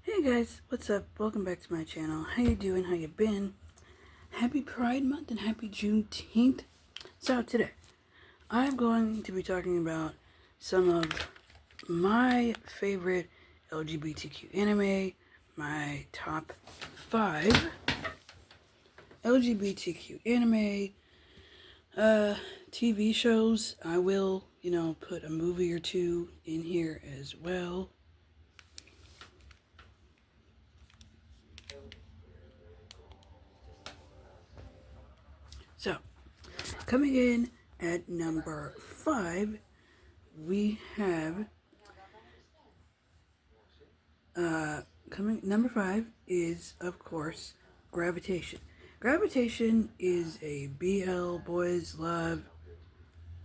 Hey guys, what's up? Welcome back to my channel. How you doing? How you been? Happy Pride Month and happy Juneteenth. So today, I'm going to be talking about some of my favorite LGBTQ anime, my top 5 LGBTQ anime TV shows. I will, put a movie or two in here as well. So, coming in at number 5, we have number 5 is, of course, Gravitation. Gravitation is a BL boys love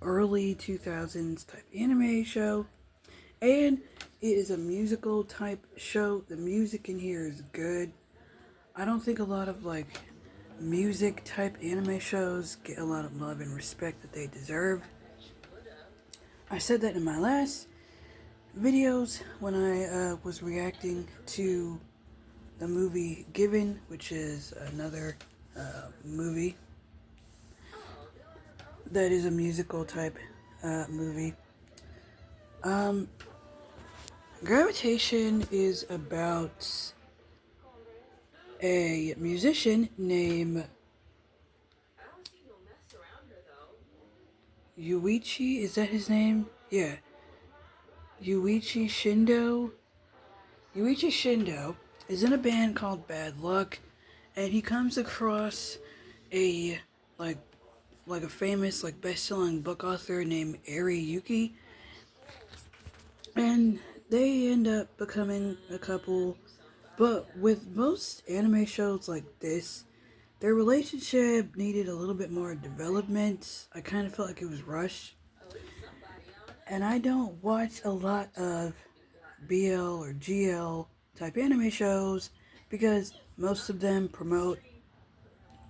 early 2000s type anime show, and it is a musical type show. The music in here is good. I don't think a lot of music type anime shows get a lot of love and respect that they deserve. I said that in my last videos when I was reacting to the movie Given, which is another movie that is a musical type movie. Gravitation is about a musician named Yuichi. Is that his name? Yeah. Yuichi Shindo is in a band called Bad Luck, and he comes across a like a famous best-selling book author named Eri Yuki, and they end up becoming a couple. But with most anime shows like this, their relationship needed a little bit more development. I kind of felt like it was rushed. And I don't watch a lot of BL or GL type anime shows because most of them promote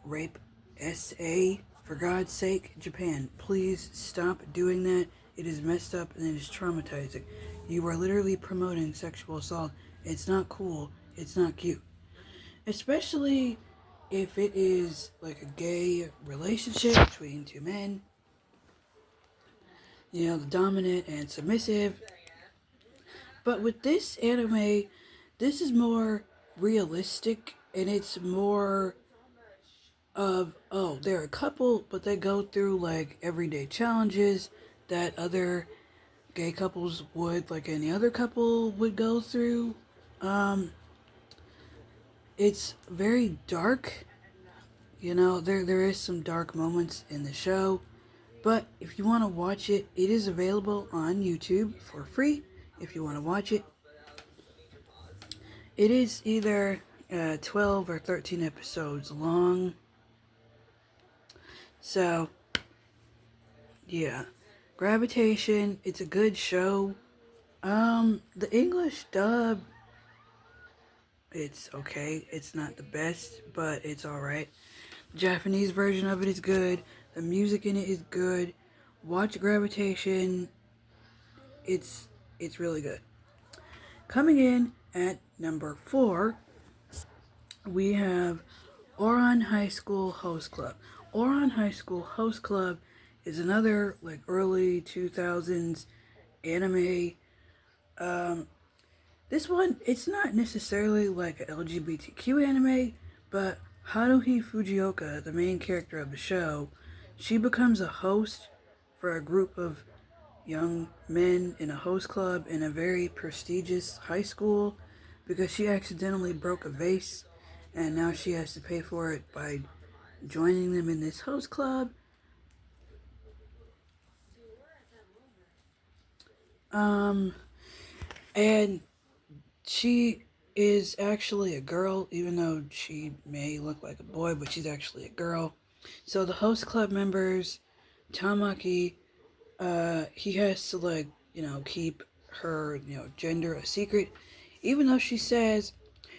rape. SA, for God's sake, Japan, please stop doing that. It is messed up and it is traumatizing. You are literally promoting sexual assault. It's not cool. It's not cute. Especially if it is like a gay relationship between two men. The dominant and submissive. But with this anime, this is more realistic, and it's more of, they're a couple, but they go through everyday challenges that other gay couples would, like any other couple would go through. It's very dark. There is some dark moments in the show. But if you want to watch it, it is available on YouTube for free if you want to watch it. It is either 12 or 13 episodes long. So, yeah. Gravitation, it's a good show. The English dub, it's okay. It's not the best, but it's alright. The Japanese version of it is good. The music in it is good. Watch Gravitation. It's really good. Coming in at number 4, we have Ouran High School Host Club. Ouran High School Host Club is another early 2000s anime. This one, it's not necessarily like an LGBTQ anime, but Haruhi Fujioka, the main character of the show, she becomes a host for a group of young men in a host club in a very prestigious high school because she accidentally broke a vase, and now she has to pay for it by joining them in this host club. And she is actually a girl, even though she may look like a boy, but she's actually a girl. So the host club members, Tamaki, he has to keep her, gender a secret, even though she says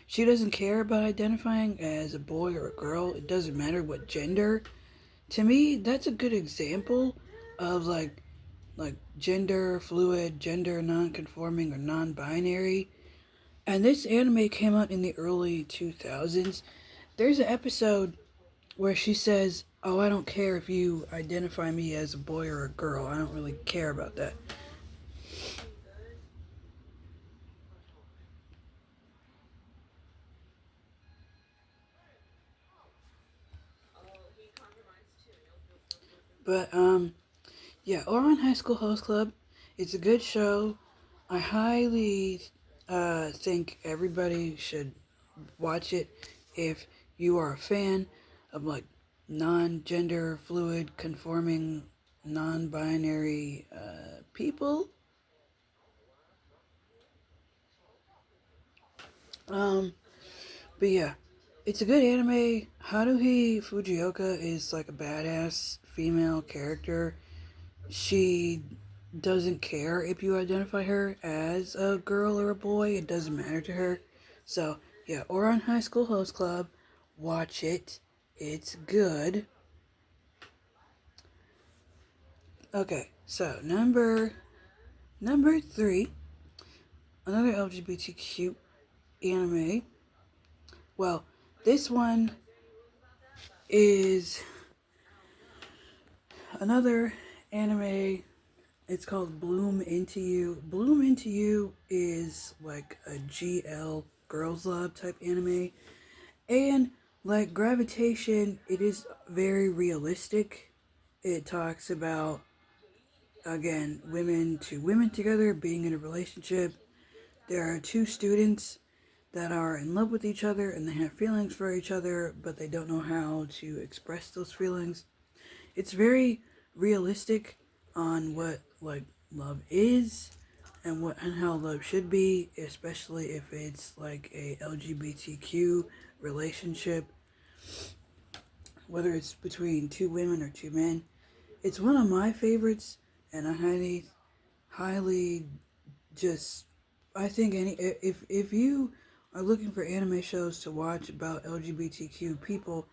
she doesn't care about identifying as a boy or a girl. It doesn't matter what gender. To me, that's a good example of gender fluid, gender non-conforming, or non-binary. And this anime came out in the early 2000s. There's an episode where she says, "Oh, I don't care if you identify me as a boy or a girl. I don't really care about that." But yeah, Oran High School Host Club. It's a good show. I highly think everybody should watch it if you are a fan of like non-gender fluid conforming non-binary people. Um, but yeah, it's a good anime. Haruhi Fujioka is like a badass female character. She doesn't care if you identify her as a girl or a boy. It doesn't matter to her. So yeah, Oran High School Host Club. Watch it. It's good. Okay, so number three, another LGBTQ anime. Well, this one is another anime. It's called Bloom Into You. Bloom Into You is like a GL Girls Love type anime. And like Gravitation, it is very realistic. It talks about, again, women together being in a relationship. There are two students that are in love with each other and they have feelings for each other, but they don't know how to express those feelings. It's very realistic on what like love is and how love should be, especially if it's like a LGBTQ relationship, whether it's between two women or two men. It's one of my favorites, and I highly just I think any if you are looking for anime shows to watch about LGBTQ people,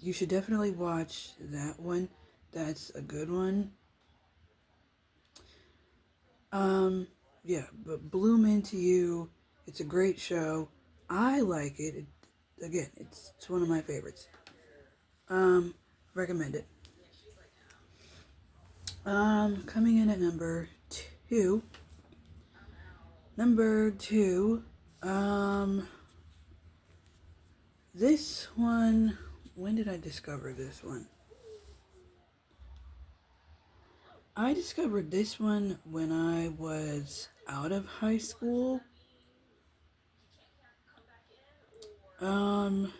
you should definitely watch that one. That's a good one. Um, yeah, but Bloom Into You, it's a great show. I like it. Again, it's one of my favorites. Um, recommend it. Coming in at two. Number two, um, this one, when did I discover this one? I discovered this one when I was out of high school. Um,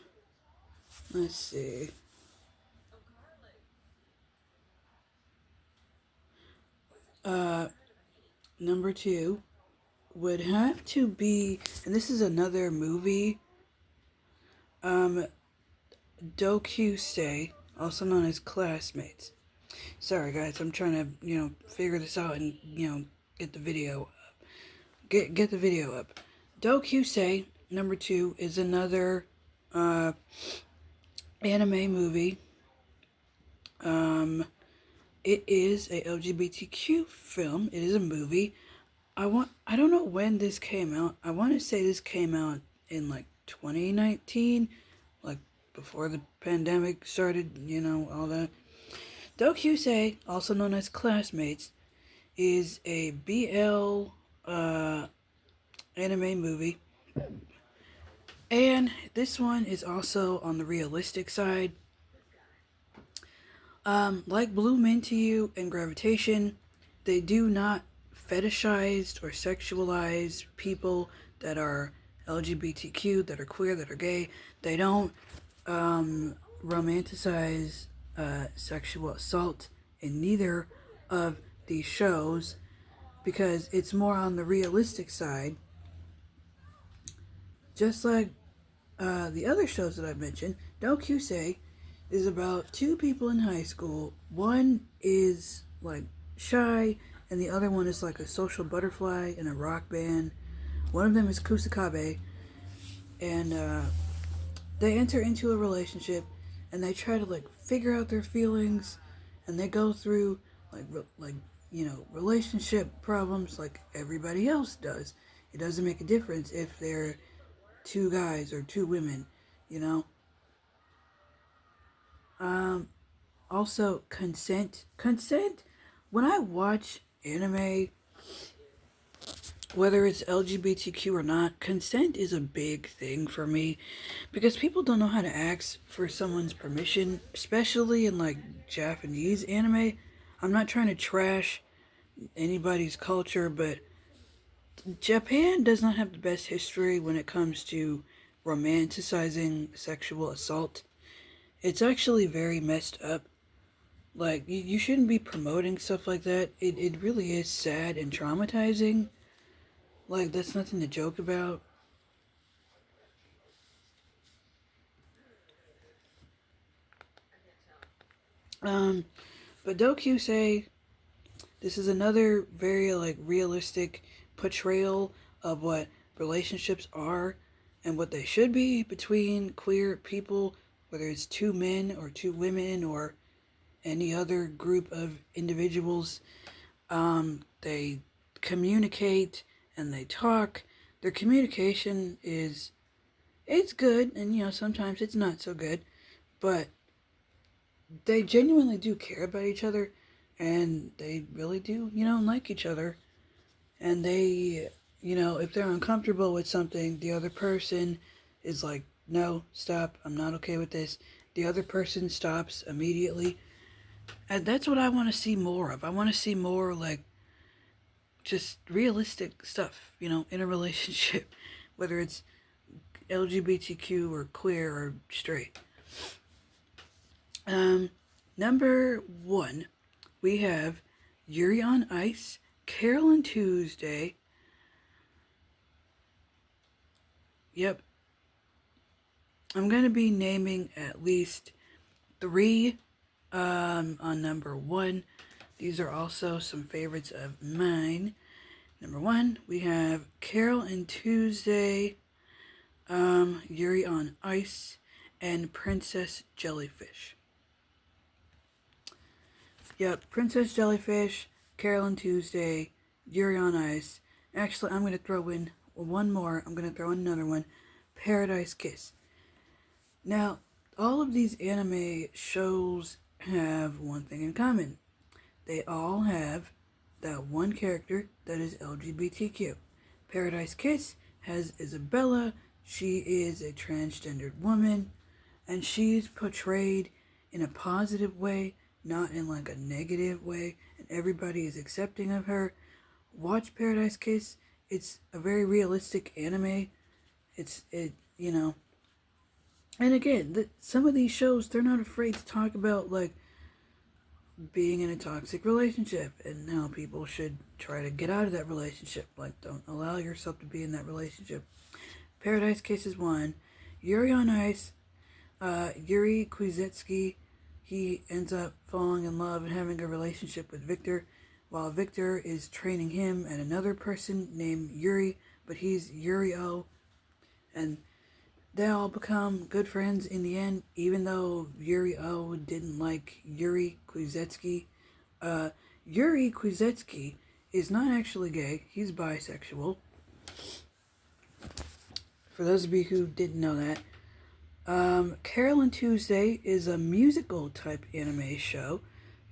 let's see. Uh, Number two would have to be, and this is another movie, um, Dokusei, also known as Classmates. Sorry guys, I'm trying to, figure this out and, get the video up. Get the video up. Dokusei, number two, is another, anime movie. It is a LGBTQ film. It is a movie. I don't know when this came out. I want to say this came out in like 2019, like before the pandemic started, all that. Dokusei, also known as Classmates, is a BL anime movie. And this one is also on the realistic side. Like Bloom Into You and Gravitation, they do not fetishize or sexualize people that are LGBTQ, that are queer, that are gay. They don't romanticize sexual assault in neither of these shows because it's more on the realistic side. Just like the other shows that I've mentioned, Dokusei is about two people in high school. One is like shy, and the other one is like a social butterfly in a rock band. One of them is Kusakabe, and they enter into a relationship, and they try to like figure out their feelings, and they go through like relationship problems like everybody else does It doesn't make a difference if they're two guys or two women, you know? Um, Also, consent. Consent, when I watch anime, whether it's LGBTQ or not, consent is a big thing for me because people don't know how to ask for someone's permission, especially in like Japanese anime. I'm not trying to trash anybody's culture, but Japan does not have the best history when it comes to romanticizing sexual assault. It's actually very messed up. Like, you shouldn't be promoting stuff like that. It really is sad and traumatizing. Like, that's nothing to joke about. Um, but say this is another very, like, realistic portrayal of what relationships are and what they should be between queer people, whether it's two men or two women or any other group of individuals. They communicate and they talk. Their communication it's good, and sometimes it's not so good, but they genuinely do care about each other, and they really do, like each other. And they, if they're uncomfortable with something, the other person is like, no, stop, I'm not okay with this. The other person stops immediately. And that's what I want to see more of. I want to see more, like, just realistic stuff, in a relationship, whether it's LGBTQ or queer or straight. Number 1, we have Yuri on Ice, Carolyn Tuesday. Yep. I'm going to be naming at least 3 on number 1. These are also some favorites of mine. Number 1, we have Carol and Tuesday, Yuri on Ice, and Princess Jellyfish. Yep, Princess Jellyfish, Carol and Tuesday, Yuri on Ice. Actually, I'm going to throw in one more. I'm going to throw in another one, Paradise Kiss. Now, all of these anime shows have one thing in common. They all have that one character that is LGBTQ. Paradise Kiss has Isabella. She is a transgendered woman, and she's portrayed in a positive way, not in like a negative way, and everybody is accepting of her. Watch Paradise Kiss. It's a very realistic anime. And again, some of these shows, they're not afraid to talk about, like, being in a toxic relationship and how people should try to get out of that relationship. Like, don't allow yourself to be in that relationship. Paradise Kiss is one. Yuri on Ice, Yuri Kwiatkowski, he ends up falling in love and having a relationship with Victor, while Victor is training him and another person named Yuri, but he's Yuri-O. And they all become good friends in the end, even though Yuri-O didn't like Yuri Kwiatkowski. Yuri Kwiatkowski is not actually gay. He's bisexual. For those of you who didn't know that. Carol and Tuesday is a musical type anime show,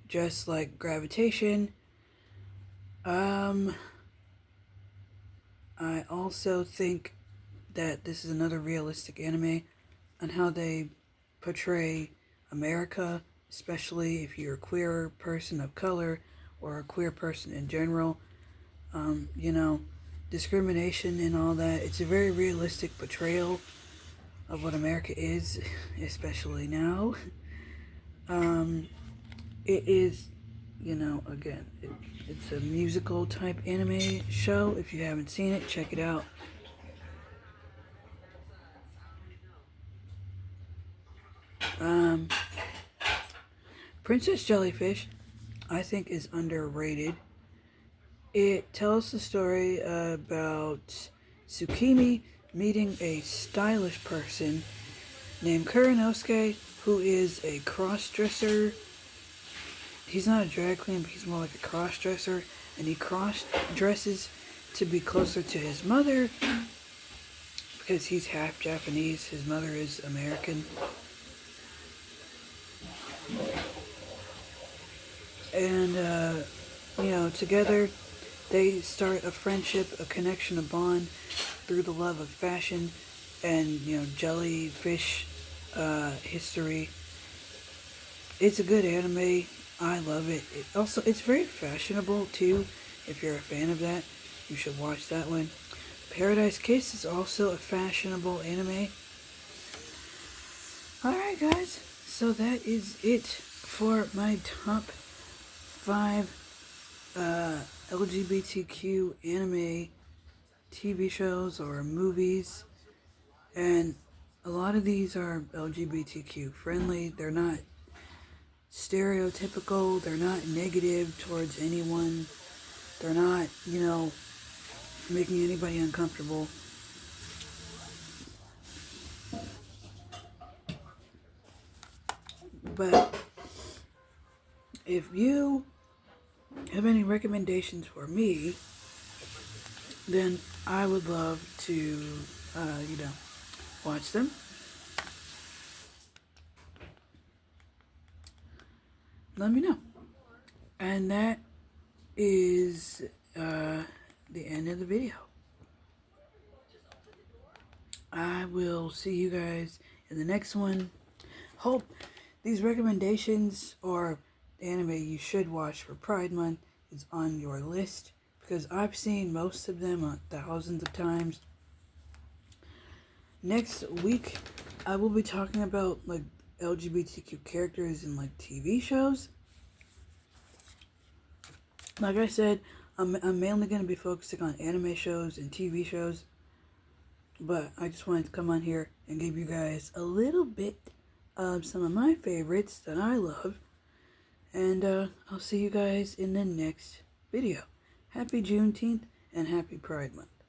just like Gravitation. I also think that this is another realistic anime on how they portray America, especially if you're a queer person of color or a queer person in general. Discrimination and all that. It's a very realistic portrayal of what America is, especially now. It is, again, it's a musical type anime show. If you haven't seen it, check it out. Princess Jellyfish, I think, is underrated. It tells the story about Tsukimi meeting a stylish person named Kuranosuke, who is a cross-dresser. He's not a drag queen, but he's more like a cross-dresser, and he cross-dresses to be closer to his mother because he's half Japanese. His mother is American. And, together they start a friendship, a connection, a bond through the love of fashion and, jellyfish history. It's a good anime. I love it. It's very fashionable too. If you're a fan of that, you should watch that one. Paradise Kiss is also a fashionable anime. Alright guys, so that is it for my top 5 LGBTQ anime TV shows or movies. And a lot of these are LGBTQ friendly. They're not stereotypical. They're not negative towards anyone. They're not, making anybody uncomfortable. But if you have any recommendations for me, then I would love to, watch them. Let me know. And that is the end of the video. I will see you guys in the next one. Hope these recommendations or anime you should watch for Pride Month is on your list, because I've seen most of them thousands of times. Next week, I will be talking about like LGBTQ characters in like TV shows. Like I said, I'm mainly going to be focusing on anime shows and TV shows. But I just wanted to come on here and give you guys a little bit of some of my favorites that I love. And I'll see you guys in the next video. Happy Juneteenth and happy Pride Month.